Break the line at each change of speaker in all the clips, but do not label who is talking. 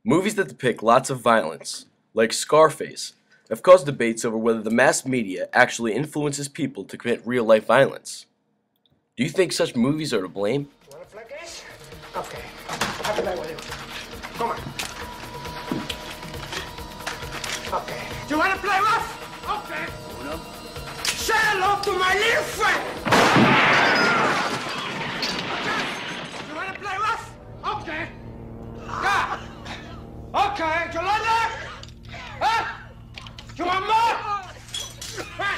Movies that depict lots of violence, like Scarface, have caused debates over whether the mass media actually influences people to commit real-life violence. Do you think such movies are to blame?
You want to flick this? Okay. I'll play with you. Come on. Okay. Do you want to play rough? Okay. Say hello to my little friend. Okay. You want to play rough? Okay. Yeah. Okay. Do you like that? Huh? You want more? Okay.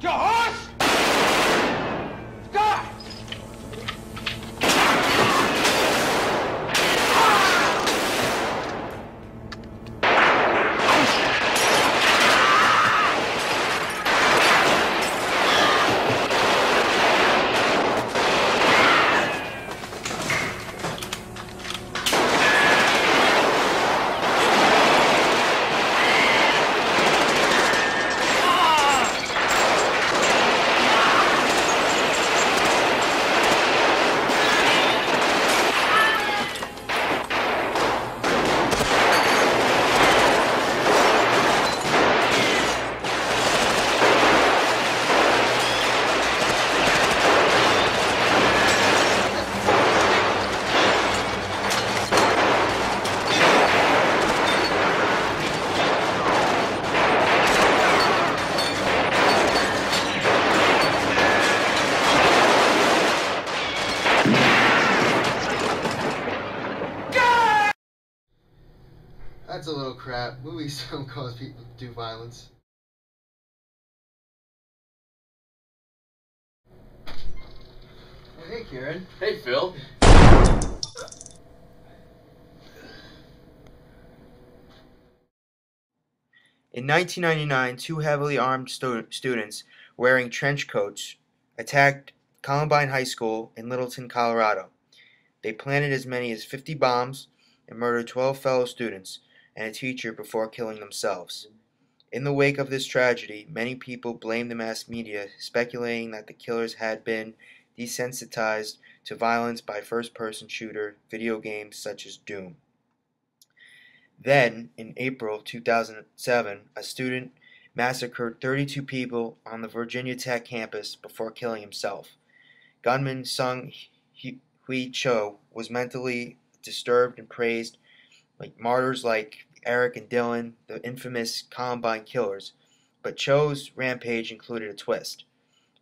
Your horse? Go!
That's a little crap. Movies don't cause people to do violence. Oh, hey, Kieran.
Hey, Phil.
In 1999, two heavily armed students wearing trench coats attacked Columbine High School in Littleton, Colorado. They planted as many as 50 bombs and murdered 12 fellow students and a teacher before killing themselves. In the wake of this tragedy, many people blamed the mass media, speculating that the killers had been desensitized to violence by first-person shooter video games such as Doom. Then, in April 2007, a student massacred 32 people on the Virginia Tech campus before killing himself. Gunman Sung Hui Cho was mentally disturbed and praised martyrs like Eric and Dylan, the infamous Columbine killers, but Cho's rampage included a twist.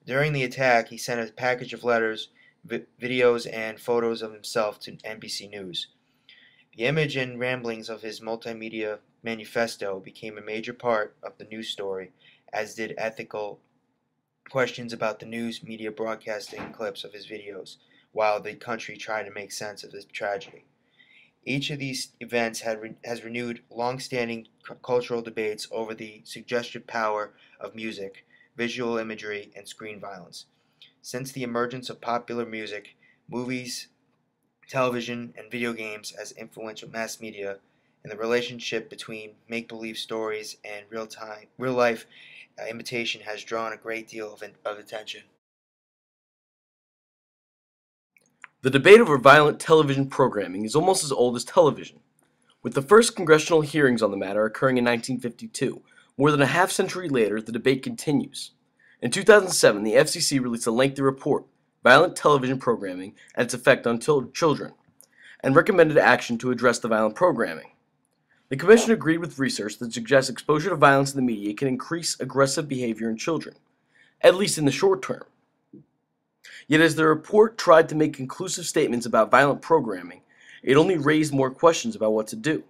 During the attack, he sent a package of letters, videos, and photos of himself to NBC News. The image and ramblings of his multimedia manifesto became a major part of the news story, as did ethical questions about the news media broadcasting clips of his videos, while the country tried to make sense of this tragedy. Each of these events has renewed long-standing cultural debates over the suggestive power of music, visual imagery, and screen violence. Since the emergence of popular music, movies, television, and video games as influential mass media, and the relationship between make-believe stories and real-life imitation has drawn a great deal of attention.
The debate over violent television programming is almost as old as television, with the first congressional hearings on the matter occurring in 1952. More than a half-century later, the debate continues. In 2007, the FCC released a lengthy report, Violent Television Programming and Its Effect on Children, and recommended action to address the violent programming. The Commission agreed with research that suggests exposure to violence in the media can increase aggressive behavior in children, at least in the short term. Yet as the report tried to make conclusive statements about violent programming, it only raised more questions about what to do.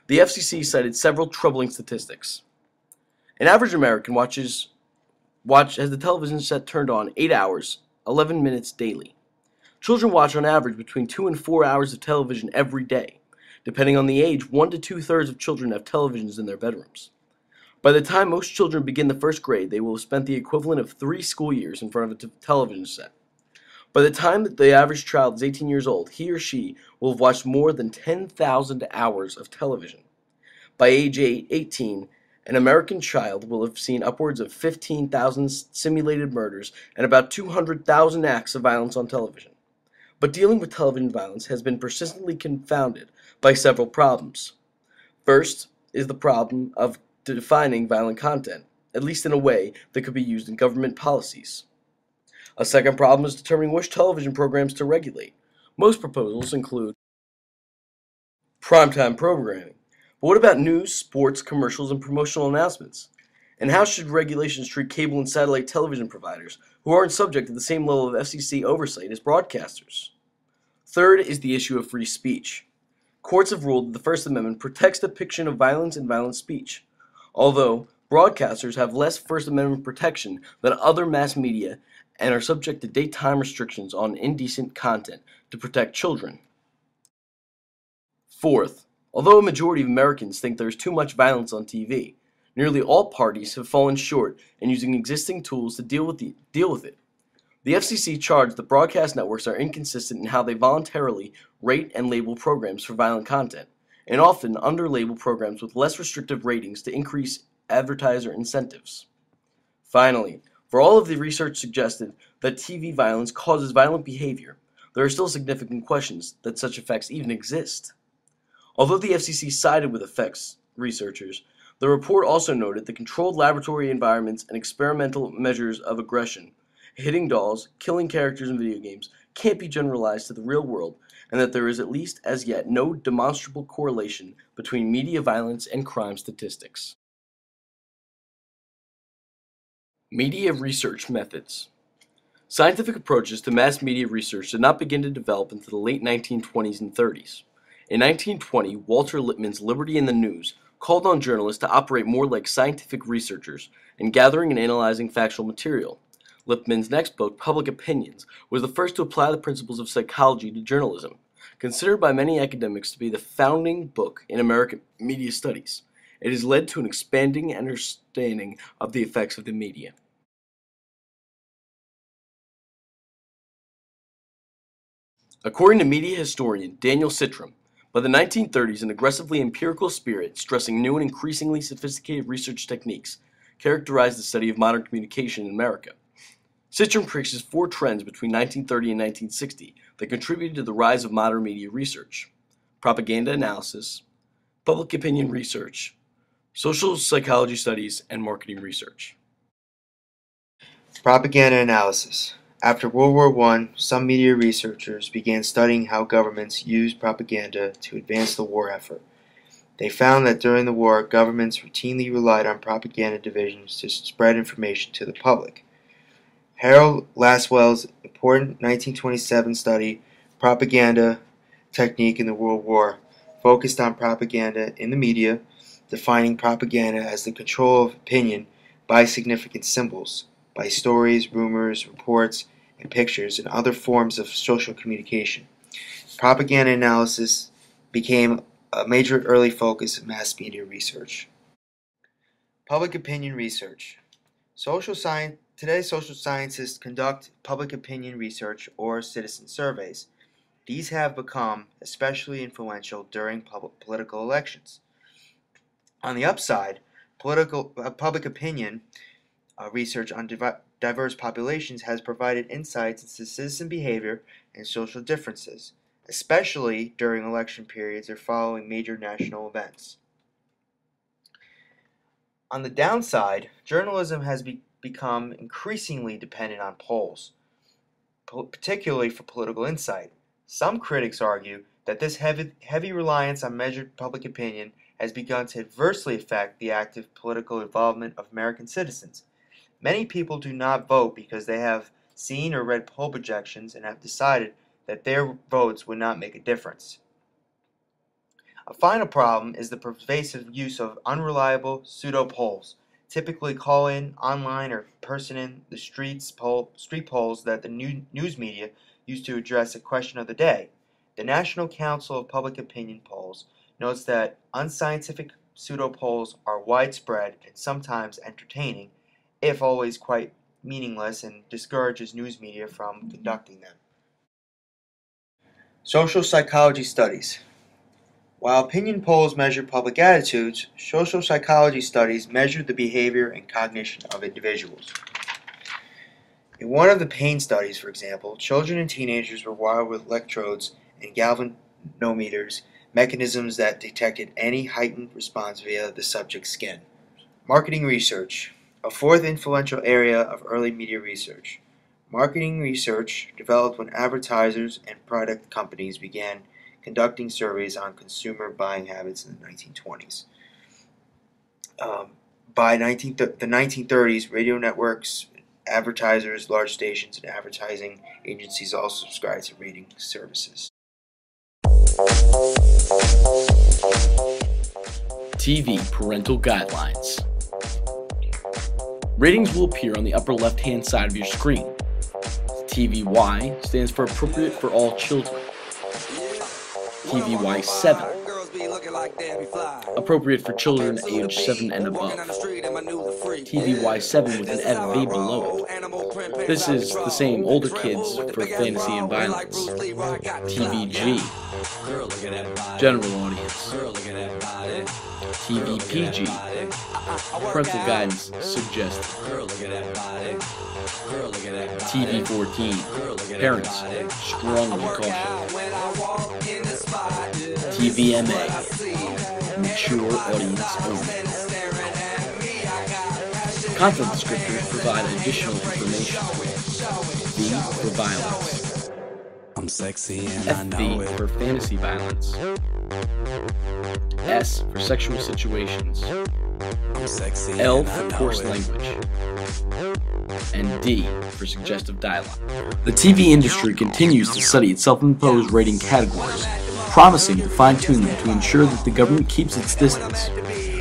The FCC cited several troubling statistics. An average American has the television set turned on 8 hours, 11 minutes daily. Children watch on average between 2 and 4 hours of television every day. Depending on the age, 1 to 2/3 of children have televisions in their bedrooms. By the time most children begin the first grade, they will have spent the equivalent of 3 school years in front of a television set. By the time that the average child is 18 years old, he or she will have watched more than 10,000 hours of television. By age 18, An American child will have seen upwards of 15,000 simulated murders and about 200,000 acts of violence on television. But dealing with television violence has been persistently confounded by several problems. First is the problem of defining violent content, at least in a way that could be used in government policies. A second problem is determining which television programs to regulate. Most proposals include primetime programming. But what about news, sports, commercials, and promotional announcements? And how should regulations treat cable and satellite television providers, who aren't subject to the same level of FCC oversight as broadcasters? Third is the issue of free speech. Courts have ruled that the First Amendment protects depiction of violence and violent speech, although broadcasters have less First Amendment protection than other mass media and are subject to daytime restrictions on indecent content to protect children. Fourth, although a majority of Americans think there is too much violence on TV, nearly all parties have fallen short in using existing tools to deal with it. The FCC charged that broadcast networks are inconsistent in how they voluntarily rate and label programs for violent content, and often underlabel programs with less restrictive ratings to increase advertiser incentives. Finally, for all of the research suggested that TV violence causes violent behavior, there are still significant questions that such effects even exist. Although the FCC sided with effects researchers, the report also noted that controlled laboratory environments and experimental measures of aggression, hitting dolls, killing characters in video games, can't be generalized to the real world, and that there is at least as yet no demonstrable correlation between media violence and crime statistics. Media research methods. Scientific approaches to mass media research did not begin to develop until the late 1920s and 30s. In 1920, Walter Lippmann's Liberty in the News called on journalists to operate more like scientific researchers in gathering and analyzing factual material. Lippmann's next book, Public Opinions, was the first to apply the principles of psychology to journalism, considered by many academics to be the founding book in American media studies. It has led to an expanding understanding of the effects of the media. According to media historian Daniel Sitram, by the 1930s, an aggressively empirical spirit, stressing new and increasingly sophisticated research techniques, characterized the study of modern communication in America. Sitram traces four trends between 1930 and 1960 that contributed to the rise of modern media research: propaganda analysis, public opinion research, social psychology studies, and marketing research.
Propaganda analysis. After World War I, some media researchers began studying how governments used propaganda to advance the war effort. They found that during the war, governments routinely relied on propaganda divisions to spread information to the public. Harold Laswell's important 1927 study, Propaganda Technique in the World War, focused on propaganda in the media, defining propaganda as the control of opinion by significant symbols, by stories, rumors, reports, and pictures, and other forms of social communication. Propaganda analysis became a major early focus of mass media research. Public opinion research. Today, social scientists conduct public opinion research or citizen surveys. These have become especially influential during political elections. On the upside, public opinion research on diverse populations has provided insights into citizen behavior and social differences, especially during election periods or following major national events. On the downside, journalism has become increasingly dependent on polls, particularly for political insight. Some critics argue that this heavy reliance on measured public opinion has begun to adversely affect the active political involvement of American citizens. Many people do not vote because they have seen or read poll projections and have decided that their votes would not make a difference. A final problem is the pervasive use of unreliable pseudo-polls, typically call-in, online, or person-in-the-street polls that the news media use to address a question of the day. The National Council of Public Opinion Polls notes that unscientific pseudo-polls are widespread and sometimes entertaining, if always quite meaningless, and discourages news media from conducting them. Social psychology studies. While opinion polls measure public attitudes, social psychology studies measure the behavior and cognition of individuals. In one of the pain studies, for example, children and teenagers were wired with electrodes and galvanometers, mechanisms that detected any heightened response via the subject's skin. Marketing research, a fourth influential area of early media research. Marketing research developed when advertisers and product companies began conducting surveys on consumer buying habits in the 1920s. By the 1930s, radio networks, advertisers, large stations, and advertising agencies all subscribed to rating services.
TV parental guidelines. Ratings will appear on the upper left-hand side of your screen. TVY stands for appropriate for all children. TVY 7, appropriate for children aged 7 and above. TVY 7 with an FV below it. This is the same older kids for fantasy and violence. TVG, general audience. TVPG, parental guidance suggested. TV14, parents strongly cautioned. TVMA, mature audience only. Content descriptors provide additional information. V for violence. I'm sexy and FV for fantasy violence. S for sexual situations. I'm sexy L for coarse language. And D for suggestive dialogue. The TV industry continues to study its self-imposed rating categories, promising to fine-tune them to ensure that the government keeps its distance.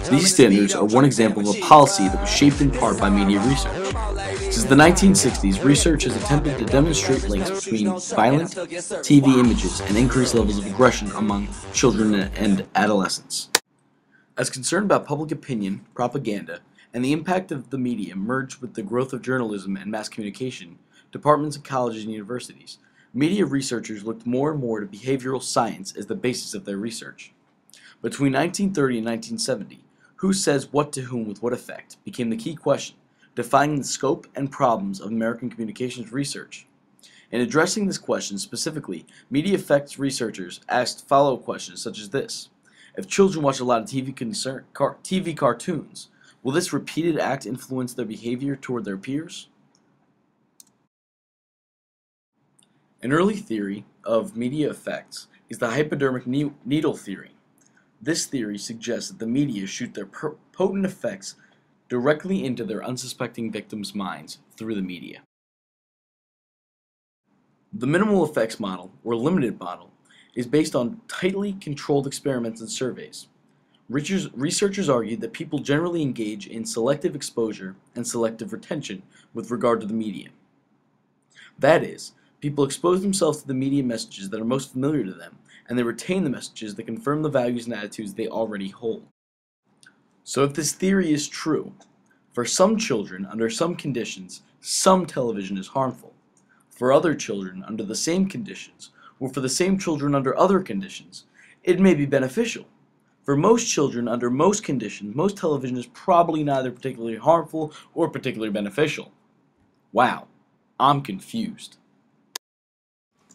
These standards are one example of a policy that was shaped in part by media research. Since the 1960s, research has attempted to demonstrate links between violent TV images and increased levels of aggression among children and adolescents. As concern about public opinion, propaganda, and the impact of the media merged with the growth of journalism and mass communication, departments of colleges and universities, media researchers looked more and more to behavioral science as the basis of their research. Between 1930 and 1970, who says what to whom with what effect became the key question, defining the scope and problems of American communications research. In addressing this question specifically, media effects researchers asked follow-up questions such as this. If children watch a lot of TV cartoons, will this repeated act influence their behavior toward their peers? An early theory of media effects is the hypodermic needle theory. This theory suggests that the media shoot their potent effects directly into their unsuspecting victims' minds through the media. The minimal effects model, or limited model, is based on tightly controlled experiments and surveys. Researchers argue that people generally engage in selective exposure and selective retention with regard to the media. That is, people expose themselves to the media messages that are most familiar to them, and they retain the messages that confirm the values and attitudes they already hold. So if this theory is true, for some children, under some conditions, some television is harmful. For other children, under the same conditions, or for the same children under other conditions, it may be beneficial. For most children, under most conditions, most television is probably neither particularly harmful or particularly beneficial. Wow, I'm confused.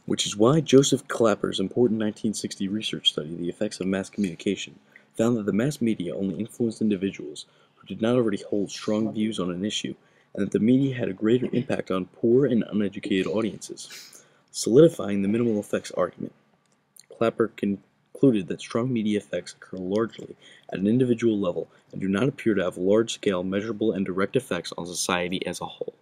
Which is why Joseph Clapper's important 1960 research study, The Effects of Mass Communication, found that the mass media only influenced individuals who did not already hold strong views on an issue, and that the media had a greater impact on poor and uneducated audiences, solidifying the minimal effects argument. Clapper concluded that strong media effects occur largely at an individual level and do not appear to have large-scale, measurable, and direct effects on society as a whole.